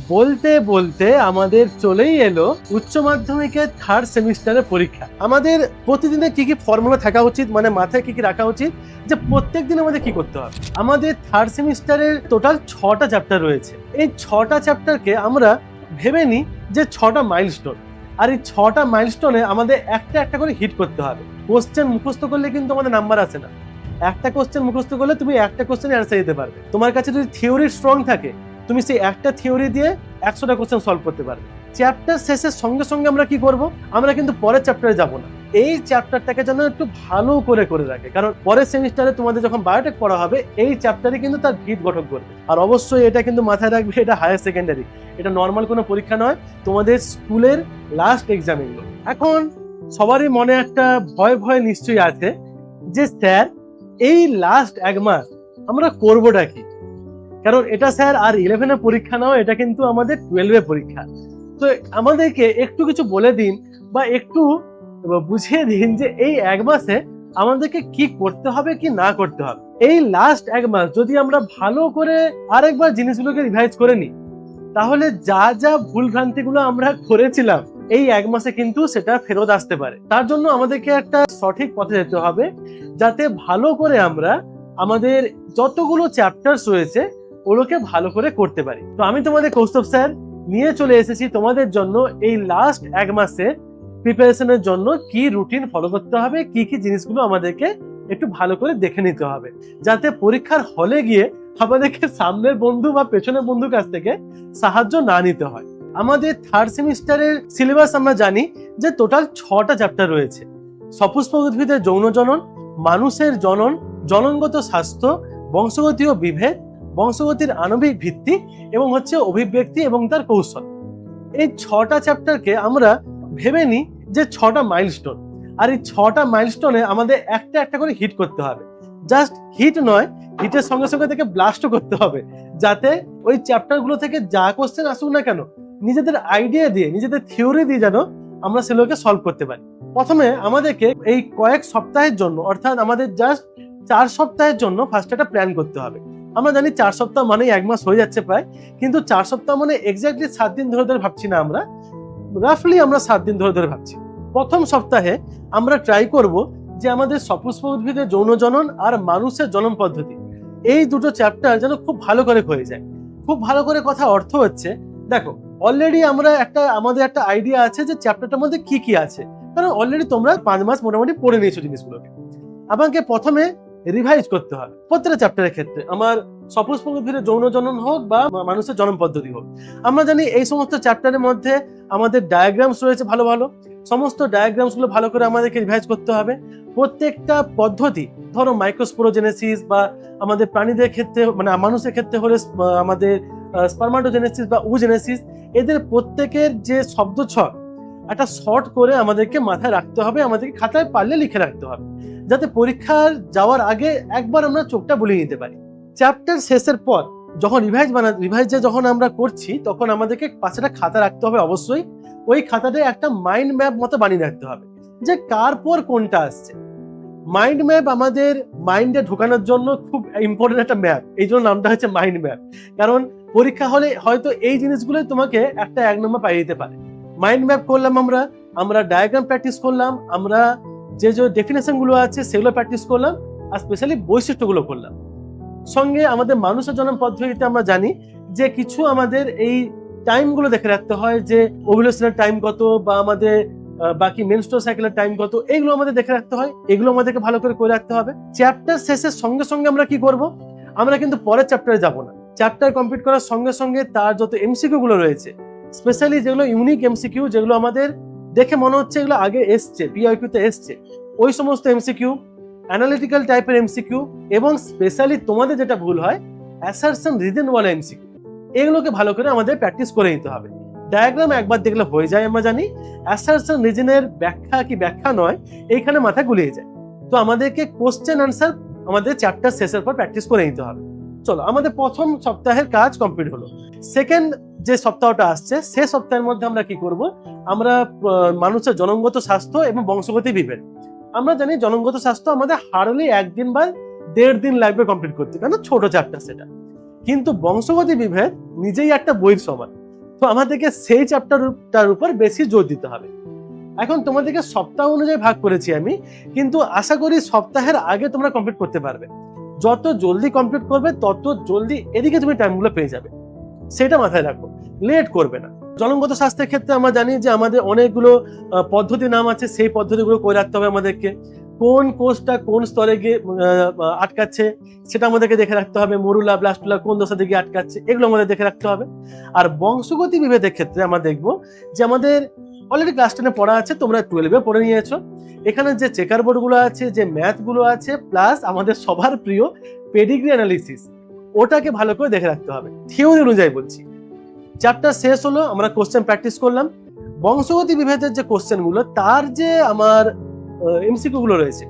বলতে বলতে আমাদের চলেই এলো উচ্চ মাধ্যমিকের থার্ড সেমিস্টারের পরীক্ষা। আমাদের প্রতিদিনে কি কি ফর্মুলা থাকা উচিত, মানে মাথায় কি কি রাখা উচিত, যে প্রত্যেক দিন আমাদের কি করতে হবে। আমাদের থার্ড সেমিস্টারের টোটাল 6টা চ্যাপ্টার রয়েছে। এই 6টা চ্যাপ্টারকে আমরা ভেবে নিই যে 6টা মাইলস্টোন, আর এই 6টা মাইলস্টোনে আমাদের একটা একটা করে হিট করতে হবে। কোশ্চেন মুখস্থ করলে কিন্তু আমাদের নাম্বার আসে না। একটা কোশ্চেন মুখস্থ করলে তুমি একটা কোশ্চেনের অ্যান্সার দিতে পারবে। তোমার কাছে যদি থিওরি স্ট্রং থাকে, তুমি সেই একটা থিওরি দিয়ে 100টা কোশ্চেন সলভ করতে পারবে। চ্যাপ্টার শেষের সঙ্গে সঙ্গে আমরা কি করব, আমরা কিন্তু পরের চ্যাপ্টারে যাব না। এই চ্যাপ্টারটাকে যেন একটু ভালো করে রাখে, কারণ পরের সেমিস্টারে তোমাদের যখন বায়োটেক পড়া হবে, এই চ্যাপ্টারে কিন্তু তার ভিত গঠন করবে। আর অবশ্যই এটা কিন্তু মাথায় রাখবে, এটা হায়ার সেকেন্ডারি, এটা নর্মাল কোনো পরীক্ষা নয়, তোমাদের স্কুলের লাস্ট এক্সাম এগুলো। এখন সবারই মনে একটা ভয় ভয় নিশ্চয়ই আছে যে স্যার এই লাস্ট 1 মাস আমরা করবোটা কি, কারণ এটা স্যার আর 11 পরীক্ষা নয়, এটা কিন্তু আমাদের 12 পরীক্ষা। তো আমাদেরকে একটু কিছু বলে দিন বা একটু বুঝিয়ে দিন যে এই 1 মাসে আমাদেরকে কি করতে হবে কি না করতে হবে। এই লাস্ট 1 মাস যদি আমরা ভালো করে আরেকবার জিনিসগুলোকে রিভাইজ করে নিই, তাহলে যা যা ভুল ভ্রান্তিগুলো আমরা করেছিলাম এই 1 মাসে কিন্তু সেটা ফেরত আসতে পারে। তার জন্য আমাদেরকে একটা সঠিক পথে যেতে হবে, যাতে ভালো করে আমরা আমাদের যতগুলো চ্যাপ্টার্স রয়েছে ওগুলোকে ভালো করে করতে পারি। তো আমি তোমাদের কৌস্তব স্যার নিয়ে চলে এসেছি তোমাদের জন্য এই লাস্ট 1 মাসে প্রিপারেশনের জন্য কি রুটিন ফলো করতে হবে, কি কি জিনিসগুলো আমাদেরকে একটু ভালো করে দেখে নিতে হবে, যাতে পরীক্ষার হলে গিয়ে আমাদেরকে সামনের বন্ধু বা পেছনের বন্ধুর কাছ থেকে সাহায্য না নিতে হয়। আমাদের থার্ড সেমিস্টারের সিলেবাস আমরা জানি যে টোটাল 6টা চ্যাপ্টার রয়েছে। সপুষ্পক উদ্ভিদের যৌন জনন, মানুষের জনন, জননগত স্বাস্থ্য, বংশগতীয় বিভেদ, বংশগতির আণবিক ভিত্তি এবং হচ্ছে অভিব্যক্তি এবং তার কৌশল। এই 6টা চ্যাপ্টারকে আমরা ভেবে নিই যে 6টা মাইলস্টোন, আর এই 6টা মাইলস্টোনে আমাদের একটা একটা করে হিট করতে হবে। জাস্ট হিট নয়, হিটের সঙ্গে সঙ্গে থেকে ব্লাস্টও করতে হবে, যাতে ওই চ্যাপ্টারগুলো থেকে যা কোশ্চেন আসুক না কেন, নিজেদের আইডিয়া দিয়ে, নিজেদের থিওরি দিয়ে যেন আমরা সেগুলোকে সলভ করতে পারি। প্রথমে আমাদেরকে এই কয়েক সপ্তাহের জন্য, অর্থাৎ আমাদের জাস্ট 4 সপ্তাহের জন্য ফার্স্ট একটা প্ল্যান করতে হবে। আমরা জানি 4 সপ্তাহ মানে 1 মাস হয়ে যাচ্ছে প্রায়, কিন্তু 4 সপ্তাহ মানে এক্স্যাক্টলি 7 দিন ধরে ভাবছি না, আমরা রাফলি আমরা 7 দিন ধরে ভাবছি। প্রথম সপ্তাহে আমরা ট্রাই করব যে আমাদের সপুষ্পক উদ্ভিদের যৌন জনন আর মানুষের জনন পদ্ধতি, এই দুটো চ্যাপ্টার যেন খুব ভালো করে হয়ে যায়। খুব ভালো করে কথা অর্থ হচ্ছে, দেখো অলরেডি আমরা আমাদের একটা আইডিয়া আছে যে চ্যাপ্টারটার মধ্যে কি কি আছে, কারণ অলরেডি তোমরা 5 মাস মোটামুটি পড়ে নিয়েছো জিনিসগুলোকে। আমাকে প্রথমে রিভাইজ করতে হবে প্রত্যেকটা চ্যাপ্টারের ক্ষেত্রে, আমার সপুষ্পক উদ্ভিদের যৌন জনন হোক বা মানুষের জনন পদ্ধতি হোক। আমরা জানি এই সমস্ত চ্যাপ্টারের মধ্যে আমাদের ডায়াগ্রামস রয়েছে ভালো ভালো, সমস্ত ডায়াগ্রামস গুলো ভালো করে আমাদেরকে রিভাইজ করতে হবে। প্রত্যেকটা পদ্ধতি, ধরো মাইক্রোস্পোরোজেনেসিস বা আমাদের প্রাণীদের ক্ষেত্রে, মানে মানুষের ক্ষেত্রে হলে আমাদের স্পারমাটোজেনেসিস বা উজেনেসিস, এদের প্রত্যেকের যে শব্দ ছক একটা শর্ট করে আমাদেরকে মাথায় রাখতে হবে, আমাদেরকে খাতায় পারলে লিখে রাখতে হবে, যাতে পরীক্ষার যাওয়ার আগে একবার আমরা চোখটা বুলিয়ে নিতে পারি। চ্যাপ্টার শেষের পর যখন রিভাইজ যখন আমরা করছি, তখন আমাদেরকে পাশে একটা খাতা রাখতে হবে অবশ্যই। ওই খাতাতে একটা মাইন্ড ম্যাপ মতো বানিয়ে রাখতে হবে যে কার পর কোনটা আসছে। মাইন্ড ম্যাপ আমাদের মাইন্ডে ঢোকানোর জন্য খুব ইম্পর্টেন্ট একটা ম্যাপ, এই জন্য নামটা হচ্ছে মাইন্ড ম্যাপ। কারণ পরীক্ষা হলে হয়তো এই জিনিসগুলোই তোমাকে একটা 1 নম্বর পাইয়ে দিতে পারে। মাইন্ড ম্যাপ করলাম, আমরা ডায়াগ্রাম প্র্যাকটিস করলাম, আমরা যে ডেফিনেশন গুলো আছে সেগুলো প্র্যাকটিস করলাম, আর স্পেশালি বৈশিষ্ট্যগুলো করলাম। সঙ্গে আমাদের মানুষের জনন পদ্ধতিতে আমরা জানি যে কিছু আমাদের এই টাইমগুলো দেখে রাখতে হয়, যে ওভুলেশনের টাইম কত বা আমাদের বাকি মেনস্ট্রুয়াল সাইকেলের টাইম কত, এগুলো আমাদের দেখে রাখতে হয়, এগুলো আমাদেরকে ভালো করে রাখতে হবে। চ্যাপ্টার শেষের সঙ্গে সঙ্গে আমরা কি করব, আমরা কিন্তু পরের চ্যাপ্টারে যাব না। চ্যাপ্টার কমপ্লিট করার সঙ্গে সঙ্গে তার যত এমসিকিউ গুলো রয়েছে, স্পেশালি যেগুলো ইউনিক এমসিকিউ, যেগুলো আমাদের দেখে মনে হচ্ছে এগুলো আগে এসছে, পিআইকিউতে এসছে, ওই সমস্ত এমসিকিউ, অ্যানালিটিক্যাল টাইপের এমসিকিউ, এবং স্পেশালি তোমাদের যেটা ভুল হয় অ্যাসারশন রিজন ওয়ালা এমসিকিউ, এগুলোকে ভালো করে আমাদের প্র্যাকটিস করে নিতে হবে। ডায়াগ্রাম একবার দেখলে হয়ে যায়, আমরা জানি। অ্যাসারশন রিজনের ব্যাখ্যা কি ব্যাখ্যা নয়, এইখানে মাথা গুলিয়ে যায়। তো আমাদেরকে কোশ্চেন আনসার আমাদের চ্যাপ্টার শেষের পর প্র্যাকটিস করে নিতে হবে। চলো, আমাদের প্রথম সপ্তাহের কাজ কমপ্লিট হলো। সেকেন্ড যে সপ্তাহটা আসছে, সে সপ্তাহের মধ্যে আমরা কি করব, আমরা মানুষের জননগত স্বাস্থ্য এবং বংশগতি বিভেদ। আমরা জানি জননগত স্বাস্থ্য আমাদের হার্ডলি 1 দিন বা 1.5 দিন লাগবে কমপ্লিট করতে, কারণ ছোট চ্যাপ্টার সেটা। কিন্তু বংশগতি বিভেদ নিজেই একটা বইয়ের সমান। তো আমাদেরকে সেই চ্যাপ্টারটার উপর বেশি জোর দিতে হবে। এখন তোমাদেরকে সপ্তাহ অনুযায়ী ভাগ করেছি আমি, কিন্তু আশা করি সপ্তাহের আগে তোমরা কমপ্লিট করতে পারবে। যত জলদি কমপ্লিট করবে তত জলদি এদিকে তুমি টাইমগুলো পেয়ে যাবে, সেটা মাথায় রাখো, লেট করবে না। জলঙ্গত স্বাস্থ্যের ক্ষেত্রে আমরা জানি যে আমাদের অনেকগুলো পদ্ধতি নাম আছে, সেই পদ্ধতিগুলো করে রাখতে হবে আমাদেরকে। কোন কোষটা কোন স্তরে গিয়ে আটকাচ্ছে সেটা আমাদেরকে দেখে রাখতে হবে। মরুলা ব্লাস্টুলা কোন দশা দিকে আটকাচ্ছে এগুলো আমাদের দেখে রাখতে হবে। আর বংশগতি বিভেদের ক্ষেত্রে আমরা দেখবো যে আমাদের অলরেডি ক্লাস 10-এ পড়া আছে, তোমরা 12-এ পড়ে নিয়েছো। এখানে যে চেকার বোর্ড গুলো আছে, যে ম্যাথ গুলো আছে, প্লাস আমাদের সবার প্রিয় পেডিগ্রি অ্যানালিসিস, ওটাকে ভালো করে দেখে রাখতে হবে। থিওরি অনুযায়ী বলছি। চ্যাপ্টার শেষ হলো, আমরা কোশ্চেন প্র্যাকটিস করলাম। বংশগতি বিভেদের যে কোশ্চেন গুলো, তার যে আমার এমসিকিউ গুলো রয়েছে,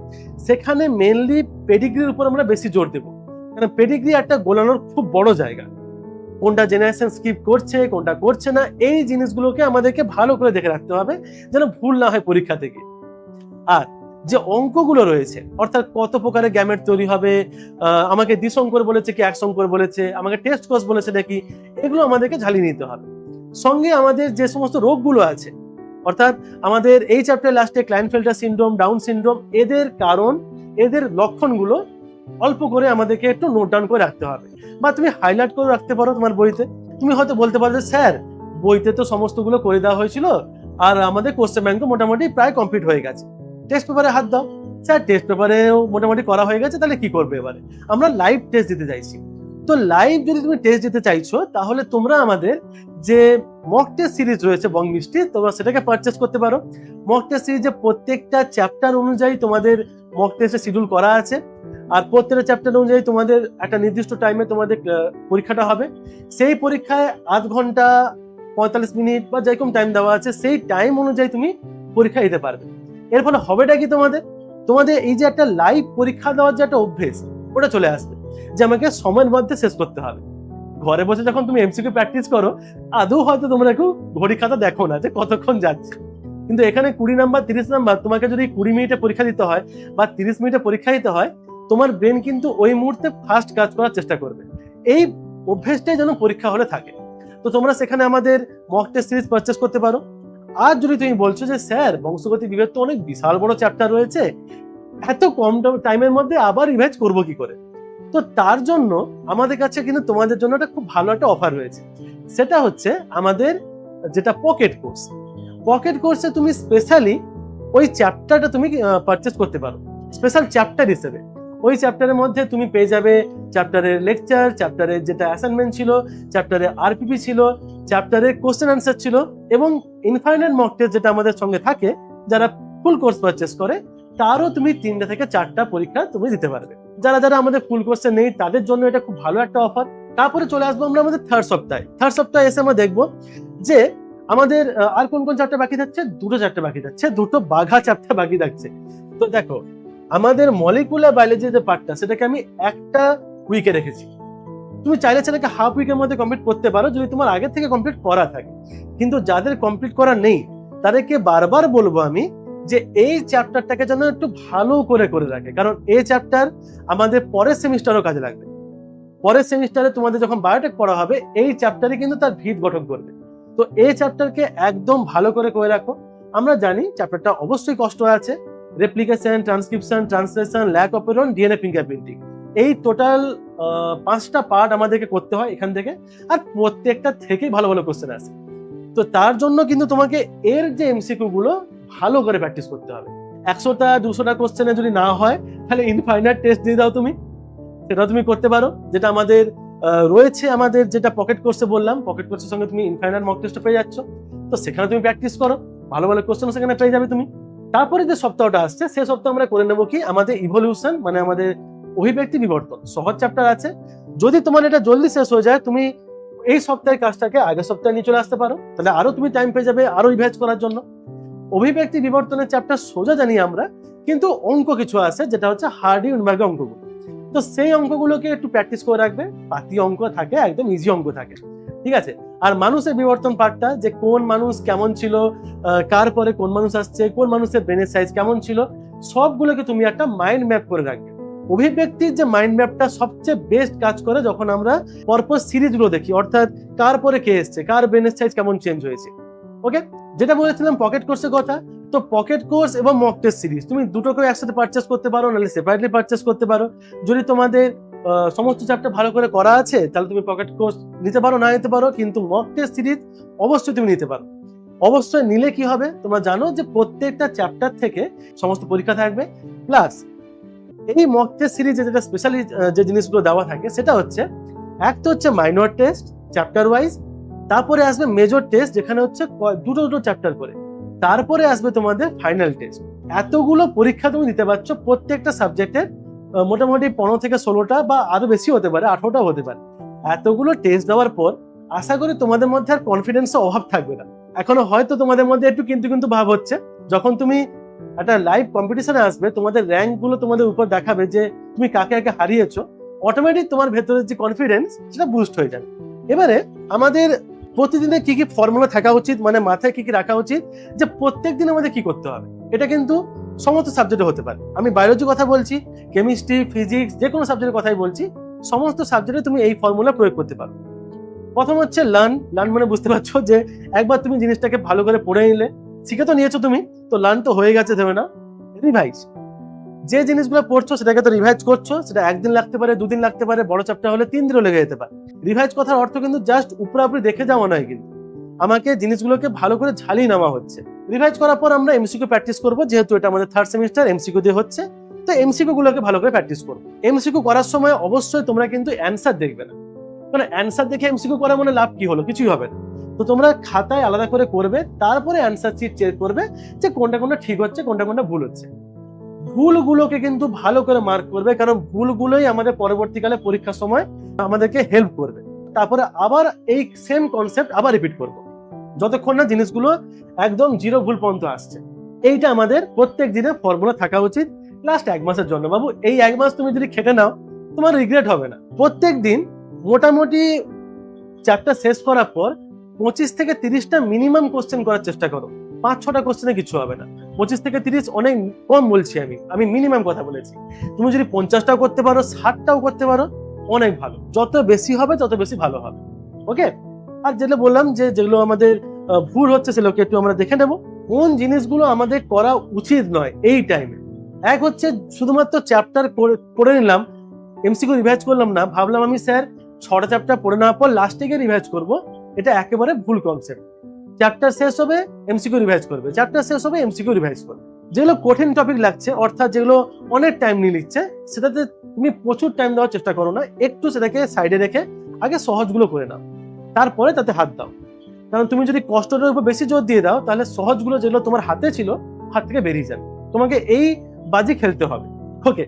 সেখানে মেনলি পেডিগ্রির উপর আমরা বেশি জোর দেবো। কারণ পেডিগ্রি একটা গোলানোর খুব বড় জায়গা। কোনটা জেনারেশন স্কিপ করছে, কোনটা করছে না, এই জিনিসগুলোকে আমাদেরকে ভালো করে দেখে রাখতে হবে যেন ভুল না হয় পরীক্ষা থেকে। আর যে অঙ্কগুলো রয়েছে, অর্থাৎ কত প্রকারের গ্যামেট তৈরি হবে, আমাকে দ্বিসংকর বলেছে কি এক সংকর বলেছে, আমাকে টেস্ট কোষ বলেছে নাকি, এগুলো আমাদেরকে ঝালিয়ে নিতে হবে। সঙ্গে আমাদের যে সমস্ত রোগগুলো আছে, অর্থাৎ আমাদের এই চ্যাপ্টার লাস্টে ক্লাইনফেল্টার সিনড্রোম, ডাউন সিনড্রোম, এদের কারণ, এদের লক্ষণগুলো অল্প করে আমাদেরকে একটু নোট ডাউন করে রাখতে হবে, বা তুমি হাইলাইট করে রাখতে পারো তোমার বইতে। তুমি হয়তো বলতে পারো যে স্যার বইতে তো সমস্তগুলো করে দেওয়া হয়েছিল, আর আমাদের কোশ্চেন ব্যাংক মোটামুটি প্রায় কমপ্লিট হয়ে গেছে, টেস্ট পেপারে হাত দাও। স্যার টেস্ট পেপারেও মোটামুটি করা হয়ে গেছে, তাহলে কি করবে এবারে? আমরা লাইভ টেস্ট দিতে চাইছি। তো লাইভ যদি তুমি টেস্ট দিতে চাইছো, তাহলে তোমরা আমাদের যে মক টেস্ট সিরিজ রয়েছে বং মিষ্টি, তোমরা সেটাকে পারচেস করতে পারো। মক টেস্ট সিরিজে প্রত্যেকটা চ্যাপ্টার অনুযায়ী তোমাদের মক টেস্টের শিডিউল করা আছে, আর প্রত্যেকটা চ্যাপ্টার অনুযায়ী তোমাদের একটা নির্দিষ্ট টাইমে তোমাদের পরীক্ষাটা হবে। সেই পরীক্ষায় 8 ঘন্টা 45 মিনিট বা যেরকম টাইম দেওয়া আছে, সেই টাইম অনুযায়ী তুমি পরীক্ষা দিতে পারবে। এর ফলে হবেটা কি, তোমাদের এই যে একটা লাইভ পরীক্ষা দেওয়ার যে একটা অভ্যেস, ওটা চলে আসবে যে আমাকে সময়ের মধ্যে শেষ করতে হবে। ঘরে বসে যখন তুমি এমসিকিউ প্র্যাকটিস করো, আদৌ হয়তো তোমরা একটু ঘড়ি খাতা দেখো না যে কতক্ষণ যাচ্ছে, কিন্তু এখানে 20 নাম্বার 30 নাম্বার তোমাকে যদি 20 মিনিটে পরীক্ষা দিতে হয় বা 30 মিনিটে পরীক্ষা দিতে হয়, তোমার ব্রেন কিন্তু ওই মুহূর্তে ফাস্ট কাজ করার চেষ্টা করবে। এই অভ্যেসটাই যেন পরীক্ষা হলে থাকে। তো তোমরা সেখানে আমাদের মক টেস্ট সিরিজ পারচেস করতে পারো। আর যদি তুমি বলছো যে স্যার বংশগতি বিভেদ তো অনেক বিশাল বড় চ্যাপ্টার রয়েছে, এত কম টাইমের মধ্যে আবার রিভাইজ করবো কি করে, তো তার জন্য আমাদের কাছে কিন্তু তোমাদের জন্য একটা খুব ভালো একটা অফার রয়েছে। সেটা হচ্ছে আমাদের যেটা পকেট কোর্স। পকেট কোর্সে তুমি স্পেশালি ওই চ্যাপ্টারটা তুমি পারচেস করতে পারো স্পেশাল চ্যাপ্টার হিসেবে। ওই চ্যাপ্টারের মধ্যে তুমি পেয়ে যাবে চ্যাপ্টারের লেকচার, চ্যাপ্টারের যেটা অ্যাসাইনমেন্ট ছিল, চ্যাপ্টারে আরপিপি ছিল, চ্যাপ্টারের কোশ্চেন আনসার ছিল, এবং ইনফাইনাইট মক টেস্ট যেটা আমাদের সঙ্গে থাকে, যারা ফুল কোর্স পারচেস করে তারও তুমি 3টা থেকে 4টা পরীক্ষা তুমি দিতে পারবে। যারা যারা আমাদের ফুল কোর্সে নেই তাদের জন্য এটা খুব ভালো একটা অফার। তারপরে চলে আসবো আমরা আমাদের থার্ড সপ্তাহে এসে আমরা দেখবো যে আমাদের আর কোন কোন চ্যাপ্টার বাকি থাকছে। 2টো চ্যাপ্টার বাকি থাকছে, 2টো বাঘা চ্যাপ্টার বাকি থাকছে। তো দেখো, আমাদের মলিকুলার বায়োলজি যে পার্টটা, সেটাকে আমি একটা উইকে রেখেছি। তুমি চাইলে সেটাকে হাফ উইকের মধ্যে কমপ্লিট করতে পারো যদি তোমার আগে থেকে কমপ্লিট করা থাকে। কিন্তু যাদের কমপ্লিট করা নেই তাদেরকে বারবার বলবো আমি যে এই চ্যাপ্টারটাকে যেন একটু ভালো করে রাখে, কারণ এই চ্যাপ্টার আমাদের পরের সেমিস্টারও কাজে লাগবে। পরের সেমিস্টারে তোমাদের যখন বায়োটেক পড়া হবে, এই চ্যাপ্টারে কিন্তু তার ভিত গঠন করবে। তো এই চ্যাপ্টারকে একদম ভালো করে রাখো। আমরা জানি চ্যাপ্টারটা অবশ্যই কষ্ট আছে, replication, transcription, translation, lac operon, DNA fingerprinting, এই টোটাল 5টা পার্ট আমাদেরকে করতে হয় এখান থেকে, আর প্রত্যেকটা থেকেই ভালো ভালো কোশ্চেন আসে। তো তার জন্য কিন্তু তোমাকে এর যে এমসিকিউ গুলো ভালো করে প্র্যাকটিস করতে হবে। 100টা 200টা কোশ্চেনে যদি না হয়, তাহলে ইনফাইনাইট টেস্ট দিয়ে দাও তুমি, সেটা তুমি করতে পারো। যেটা আমাদের রয়েছে, আমাদের যেটা পকেট কোর্সে বললাম, পকেট কোর্সের সঙ্গে তুমি ইনফাইনাইট মক টেস্ট পেয়ে যাচ্ছ। তো সেখানে তুমি প্র্যাকটিস করো, ভালো ভালো কোশ্চেন সেখানে পেয়ে যাবে তুমি। তারপরে যে সপ্তাহটা আসছে, সেই সপ্তাহে আমরা করে নেবো কি আমাদের ইভলিউশন, মানে আমাদের অভিব্যক্তি বিবর্তন। সহজ চ্যাপ্টার আছে। যদি তোমার এটা জলদি শেষ হয়ে যায়, তুমি এই সপ্তাহের কাজটাকে আগের সপ্তাহে নিয়ে চলে আসতে পারো, তাহলে আরো তুমি টাইম পেয়ে যাবে আরো রিভাইজ করার জন্য। অভিব্যক্তি বিবর্তনের চ্যাপ্টার সোজা জানি আমরা, কিন্তু অঙ্ক কিছু আছে যেটা হচ্ছে হার্ডি উনবার্গের অঙ্কগুলো। তো সেই অঙ্কগুলোকে একটু প্র্যাকটিস করে রাখবে। পাতি অঙ্ক থাকে, একদম ইজি অঙ্ক থাকে, ঠিক আছে। আর মানুষের বিবর্তন পার্টটা, যে কোন মানুষ কেমন ছিল, কার পরে কোন মানুষ আসছে, কোন মানুষের ব্রেনের সাইজ কেমন ছিল, সবগুলোকে তুমি একটা মাইন্ড ম্যাপ করে রাখবে। অভিব্যক্তির যে মাইন্ড ম্যাপটা সবচেয়ে বেস্ট কাজ করে যখন আমরা পরপর সিরিজগুলো দেখি, অর্থাৎ কার পরে কে এসছে, কার ব্রেনের সাইজ কেমন চেঞ্জ হয়েছে। ওকে, যেটা বলেছিলাম পকেট কোর্সের কথা, তো পকেট কোর্স এবং মক টেস্ট সিরিজ তুমি দুটোকে একসাথে পারচেস করতে পারো, নাহলে সেপারেটলি পারচেস করতে পারো। যদি তোমাদের সমস্ত চ্যাপ্টার ভালো করে করা আছে তাহলে তুমি পকেট কোর্স নিতে পারো, না নিতে পারো, কিন্তু মক টেস্ট সিরিজ অবশ্যই তুমি নিতে পারো। অবশ্যই নিলে কি হবে, তোমরা জানো যে প্রত্যেকটা চ্যাপ্টার থেকে সমস্ত পরীক্ষা থাকবে, প্লাস এই মক টেস্ট সিরিজে যেটা স্পেশালি যে জিনিসগুলো দেওয়া থাকে সেটা হচ্ছে, এক তো হচ্ছে মাইনর টেস্ট চ্যাপ্টার ওয়াইজ, তারপরে আসবে মেজর টেস্ট যেখানে হচ্ছে দুটো দুটো চ্যাপ্টার করে, তারপরে আসবে তোমাদের ফাইনাল টেস্ট। এতগুলো পরীক্ষা তুমি দিতে পারছো প্রত্যেকটা সাবজেক্টের, মোটামুটি 15 থেকে 16টা বা আরো বেশি হতে পারে, 18টা হতে পারে। এতগুলো টেস্ট দেওয়ার পর আশা করি তোমাদের মধ্যে আর কনফিডেন্সের অভাব থাকবে না। এখনো হয়তো তোমাদের মধ্যে একটু কিন্তু কিন্তু ভাব হচ্ছে, যখন তুমি একটা লাইভ কম্পিটিশনে আসবে তোমাদের র্যাঙ্ক গুলো তোমাদের উপর দেখাবে যে তুমি কাকে কাকে হারিয়েছো, অটোমেটিক তোমার ভেতরের যে কনফিডেন্স সেটা বুস্ট হয়ে যাবে। এবারে আমাদের প্রতিদিনে কি কি ফর্মুলা থাকা উচিত, মানে মাথায় কি কি রাখা উচিত, যে প্রত্যেক দিন আমাদের কি করতে হবে। এটা কিন্তু সমস্ত সাবজেক্টে হতে পারে, আমি বায়োলজির কথা বলছি, কেমিস্ট্রি, ফিজিক্স, যে কোনো সাবজেক্টের কথাই বলছি, সমস্ত সাবজেক্টে তুমি এই ফর্মুলা প্রয়োগ করতে পারো। প্রথম হচ্ছে লার্ন। লার্ন মানে বুঝতে পারছো যে একবার তুমি জিনিসটাকে ভালো করে পড়ে নিলে, শিখে তো নিয়েছো তুমি, তো লার্ন তো হয়ে গেছে, দেবে না। রিভাইজ, যে জিনিসগুলো পড়ছো সেটাকে তো রিভাইজ করছো, সেটা একদিন লাগতে পারে, দুদিন লাগতে পারে, বড় চ্যাপ্টার হলে 3 দিনও লেগে যেতে পারে। রিভাইজ কথার অর্থ কিন্তু জাস্ট উপরাউপরি দেখে যাওয়া নয়, কিন্তু আমাকে জিনিসগুলোকে ভালো করে ঝালিয়ে নেওয়া হচ্ছে। রিভাইজ করার পর আমরা এমসিকিউ প্র্যাকটিস করবো, যেহেতু এটা আমাদের 3rd সেমিস্টার, এমসিকিউ দিয়ে হচ্ছে, তো এমসিকিউ গুলোকে ভালো করে প্র্যাকটিস করবো। এমসিকিউ করার সময় অবশ্যই তোমরা কিন্তু অ্যান্সার দেখবে না, মানে অ্যান্সার দেখে এমসিকিউ করা মানে লাভ কি হলো, কিছুই হবে না। তো তোমরা খাতায় আলাদা করে করবে, তারপরে অ্যান্সার শিট চেক করবে যে কোনটা কোনটা ঠিক হচ্ছে, কোনটা কোনটা ভুল হচ্ছে। ভুলগুলোকে কিন্তু ভালো করে মার্ক করবে, কারণ ভুলগুলোই আমাদের পরবর্তীকালে পরীক্ষার সময় আমাদেরকে হেল্প করবে। তারপরে আবার এই সেম কনসেপ্ট আবার রিপিট করব, যতক্ষণ না জিনিসগুলো একদম 0 ভুল পর্যন্ত আসছে। এইটা আমাদের প্রত্যেক দিনে ফর্মুলা থাকা উচিত লাস্ট 1 মাসের জন্য। বাবু, এই 1 মাস তুমি যদি খেটে নাও তোমার রিগ্রেট হবে না। প্রত্যেক দিন মোটামুটি চ্যাপ্টার শেষ করার পর 25 থেকে 30টা মিনিমাম কোশ্চেন করার চেষ্টা করো। 5-6টা কোশ্চেনে কিছু হবে না। 25 থেকে 30 অনেক কম বলছি, আমি মিনিমাম কথা বলেছি। তুমি যদি 50টাও করতে পারো, 60টাও করতে পারো, অনেক ভালো। যত বেশি হবে তত বেশি ভালো হবে। ওকে, আর যেটা বললাম যে যেগুলো আমাদের ভুল হচ্ছে সেগুলোকে একটু আমরা দেখে নেব, কোন জিনিসগুলো আমাদের করা উচিত নয় এই টাইমে। এক হচ্ছে শুধুমাত্র চ্যাপ্টার পড়ে নিলাম, এমসিকিউ রিভাইজ করলাম না, ভাবলাম আমি স্যার 6টা চ্যাপ্টার পড়ে নেওয়ার পর লাস্টে গিয়ে রিভাইজ করবো। এটা একেবারে ভুল কনসেপ্ট। চ্যাপ্টার শেষ হবে এমসিকিউ রিভাইজ করবে, চ্যাপ্টার শেষ হবে এমসিকিউ রিভাইজ করবে। যেগুলো কঠিন টপিক লাগছে, অর্থাৎ যেগুলো অনেক টাইম নিয়ে নিচ্ছে, সেটাতে তুমি প্রচুর টাইম দেওয়ার চেষ্টা করো না, একটু সেটাকে সাইডে রেখে আগে সহজগুলো করে নাও, তারপরে তাতে হাত দাও। কারণ তুমি যদি কষ্টটার উপর বেশি জোর দিয়ে দাও তাহলে সহজগুলো যেগুলো তোমার হাতে ছিল হাত থেকে বেরিয়ে যাবে। তোমাকে এই বাজি খেলতে হবে। ওকে,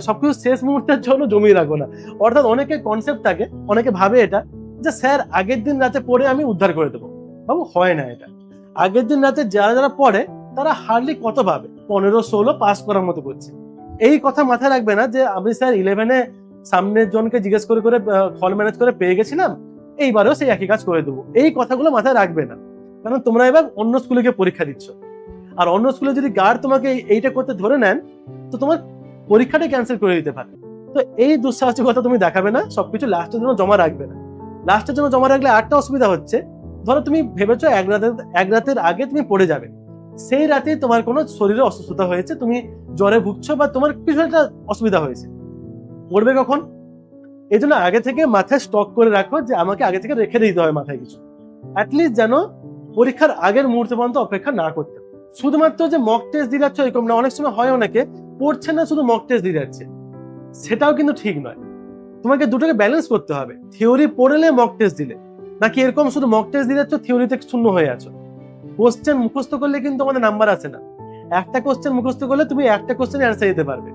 সবকিছু শেষ মুহূর্তের জন্য জমিয়ে রাখবো না। অর্থাৎ অনেকে কনসেপ্ট থাকে, অনেকে ভাবে এটা যে স্যার আগের দিন রাতে পড়ে আমি উদ্ধার করে দেবো। বাবু, হয় না এটা। আগের দিন রাতে যারা যারা পড়ে তারা হার্ডলি কত পাবে, 15-16 পাস করার মতো করছে। এই কথা মাথায় রাখবে না যে আমি স্যার 11-এ সামনের জনকে জিজ্ঞেস করে করে ফল ম্যানেজ করে পেয়ে গেছিলাম, এইবারেও সেই একই কাজ করে দেবো। এই কথাগুলো মাথায় রাখবে না, কারণ তোমরা এবার অন্য স্কুলে গিয়ে পরীক্ষা দিচ্ছ, আর অন্য স্কুলে যদি গার্ড তোমাকে এইটা করতে ধরে নেন তো তোমার পরীক্ষাটা ক্যান্সেল করে দিতে পারে। তো এই দুঃসাহসিকতা তুমি দেখাবে না, সবকিছু লাস্টের জন্য জমা রাখবে না। লাস্টের জন্য জমা রাখলে আরেকটা অসুবিধা হচ্ছে, ধরো তুমি ভেবেছো এক রাতের আগে তুমি পড়ে যাবে, সেই রাতে তোমার কোনো শরীরে অসুস্থতা হয়েছে, তুমি জ্বরে ভুগছো বা তোমার কিছু একটা অসুবিধা হয়েছে, পড়বে কখন? এই জন্য আগে থেকে মাথায় স্টক করে রাখো যে আমাকে আগে থেকে রেখে দিতে হয় মাথায় কিছু, অ্যাটলিস্ট যেন পরীক্ষার আগের মুহূর্তে পর্যন্ত অপেক্ষা না করতে। শুধুমাত্র যে মক টেস্ট দিয়ে যাচ্ছ এরকম না, অনেক সময় হয় অনেকে পড়ছে না শুধু মক টেস্ট দিয়ে যাচ্ছে, সেটাও কিন্তু ঠিক নয়। তোমাকে দুটোকে ব্যালেন্স করতে হবে, থিওরি পড়লে মক টেস্ট দিলে, নাকি এরকম শুধু মক টেস্ট দিয়ে যাচ্ছ থিওরিতে শূন্য হয়ে আছো। কোশ্চেন মুখস্থ করলে কিন্তু আমাদের নাম্বার আসে না। একটা কোশ্চেন মুখস্থ করলে তুমি একটা কোশ্চেনের অ্যান্সার দিতে পারবে।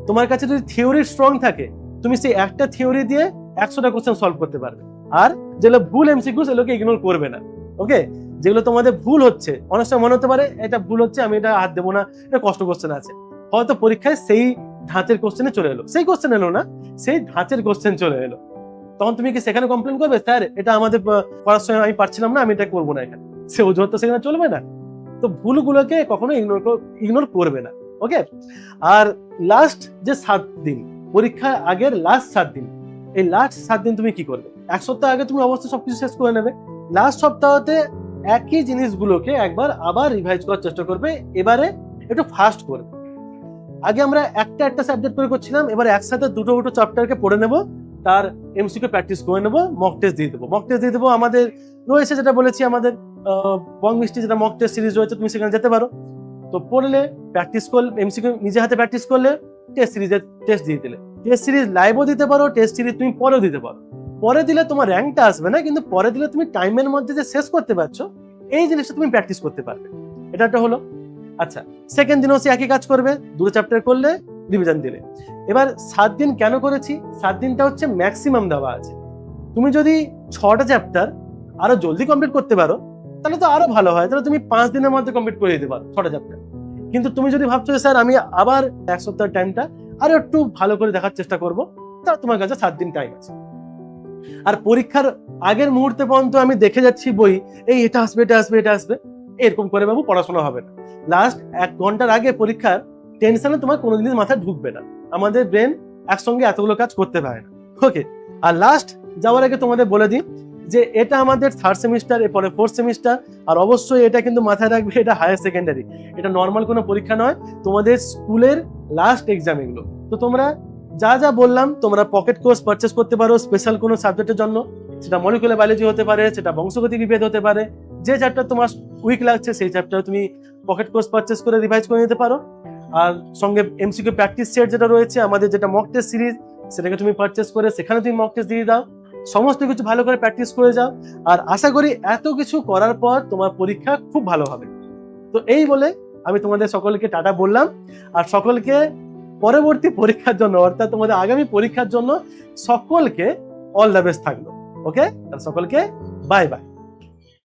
তোমার কাছে যদি থিওরি স্ট্রং থাকে তুমি সেই একটা থিওরি দিয়ে 100টা কোশ্চেন সলভ করতে পারবে। আর যেগুলো ভুল এমসিকিউ সেগুলোকে ইগনোর করবে না। ওকে, যেগুলো তোমাদের ভুল হচ্ছে, অনেক সময় মনে হতে পারে এটা ভুল হচ্ছে, আমি এটা হাত দেবো না, এটা কষ্ট কোশ্চেন আছে, হয়তো পরীক্ষায় সেই ধাঁচের কোশ্চেনে চলে এলো, সেই কোশ্চেন এলো না, সেই ধাঁচের কোশ্চেন চলে এলো, তখন তুমি কি সেখানে কমপ্লেন করবে স্যার এটা আমাদের পড়ার সময় আমি পারছিলাম না, আমি এটা করবো না, এখানে সে অজুহাত তো সেখানে চলবে না। তো ভুলগুলোকে কখনো ইগনোর করবে না। ওকে। আর লাস্ট যে 7 দিন, পরীক্ষা আগের লাস্ট 7 দিন, এই লাস্ট 7 দিন তুমি কি করবে? এক সপ্তাহ আগে তুমি অবশ্যই সবকিছু শেষ করে নেবে। লাস্ট সপ্তাহতে একই জিনিসগুলোকে একবার আবার রিভাইজ করার চেষ্টা করবে, এবারে একটু ফাস্ট করবে। আগে আমরা একটা একটা সাবজেক্ট করে করছিলাম, এবার একসাথে দুটো দুটো চ্যাপ্টারকে পড়ে নেব, তার এমসিকিউ প্র্যাকটিস করে নেব, মক টেস্ট দিয়ে দেবো। মক টেস্ট দিয়ে দেবো আমাদের রয়েছে, যেটা বলেছি আমাদের বং মিষ্টি যেটা মক টেস্ট সিরিজ রয়েছে, তুমি সেখানে যেতে পারো। তো পড়লে প্র্যাকটিস করলে, এমসিকিউ নিজে হাতে প্র্যাকটিস করলে, টেস্ট সিরিজের টেস্ট দিয়ে দিলে। টেস্ট সিরিজ লাইভও দিতে পারো, টেস্ট সিরিজ তুমি পরেও দিতে পারো। পরে দিলে তোমার র্যাঙ্কটা আসবে না, কিন্তু পরে দিলে তুমি টাইমের মধ্যে যে শেষ করতে পারছো এই জিনিসটা তুমি প্র্যাকটিস করতে পারবে। এটা একটা হলো। আচ্ছা, সেকেন্ড দিনও সে একই কাজ করবে, দুটো চ্যাপ্টার করলে রিভিশন দিলে। এবার 7 দিন কেন করেছি? 7 দিনটা হচ্ছে ম্যাক্সিমাম দেওয়া আছে। তুমি যদি 6টা চ্যাপ্টার আরো জলদি কমপ্লিট করতে পারো তাহলে তো আরো ভালো হয়, তাহলে তুমি 5 দিনের মধ্যে কমপ্লিট করে দিতে পারো 6টা চ্যাপ্টার। কিন্তু তুমি যদি ভাবছো স্যার আমি আবার এক সপ্তাহের টাইমটা আরো একটু ভালো করে দেখার চেষ্টা করব, তাহলে তোমার কাছে 7 দিন টাইম আছে। আর পরীক্ষার আগের মুহূর্তে পর্যন্ত আমি দেখে যাচ্ছি বই, এই এটা আসবে এটা আসবে এটা আসবে, এরকম করে বাবু পড়াশোনা হবে না। লাস্ট 1 ঘন্টার আগে পরীক্ষার টেনশনে তোমার কোনো জিনিস মাথায় ঢুকবে না। আমাদের ব্রেন একসঙ্গে এতগুলো কাজ করতে পারে না। ওকে। আর লাস্ট যাওয়ার আগে তোমাদের বলে দিই যে এটা আমাদের 3rd সেমিস্টার, এরপরে 4th সেমিস্টার। আর অবশ্যই এটা কিন্তু মাথায় রাখবে, এটা হায়ার সেকেন্ডারি, এটা নর্মাল কোনো পরীক্ষা নয়, তোমাদের স্কুলের লাস্ট এক্সাম এগুলো। তো তোমরা যা যা বললাম, তোমরা পকেট কোর্স পারচেস করতে পারো স্পেশাল কোনো সাবজেক্টের জন্য, সেটা মলিকুলার বায়োলজি হতে পারে, সেটা বংশগতি বিভেদ হতে পারে। যে চ্যাপ্টার তোমার উইক লাগছে সেই চ্যাপ্টার তুমি পকেট কোর্স পারচেস করে রিভাইজ করে নিতে পারো। আর সঙ্গে এমসিকিউ প্র্যাকটিস সেট যেটা রয়েছে আমাদের, যেটা মক টেস্ট সিরিজ, সেটাকে তুমি পারচেস করে সেখানে তুমি মক টেস্ট দিয়ে দাও, সমস্ত কিছু ভালো করে প্র্যাকটিস করে যাও। আর আশা করি এত কিছু করার পর তোমার পরীক্ষা খুব ভালো হবে। তো এই বলে আমি তোমাদের সকলকে টাটা বললাম, আর সকলকে পরবর্তী পরীক্ষার জন্য, অর্থাৎ তোমাদের আগামী পরীক্ষার জন্য সকলকে অল দ্য বেস্ট থাকলো। ওকে, সকলকে বাই বাই।